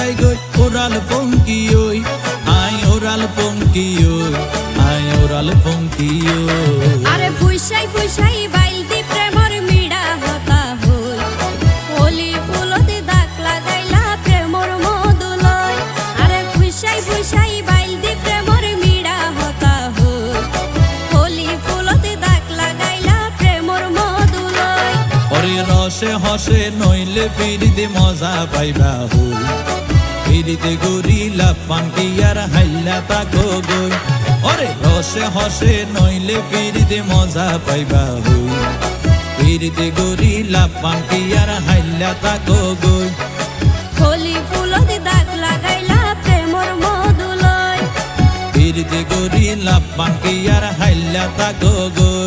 যায় গই ওরাল পঙ্কি ওই আই ওরাল পঙ্কি ওই আই ওরাল পঙ্কি ওই আরে ফুইসাই ফুইসাই বাইলতি প্রেমর মিড়া হতা হই ওলি ফুলতে দাগ লাগাইলা প্রেমর মধুলয় আরে ফুইসাই ফুইসাই বাইলতি প্রেমর মিড়া হতা হই ওলি ফুলতে দাগ লাগাইলা প্রেমর মধুলয় ওরে রসে হসে নইলে ফিরিতে মজা পাইবা হই ফিরিতে গরিলা পান্টি আর হাইলা তাকো গই ওরে রসে হসে নইলে ফিরিতে মজা পাইবা হই ফিরিতে গরিলা পান্টি আর হাইলা তাকো গই ওলি ফুলতে দাগ লাগাইলা প্রেমর মধুলয় ফিরিতে গরিলা পান্টি আর হাইলা তাকো গই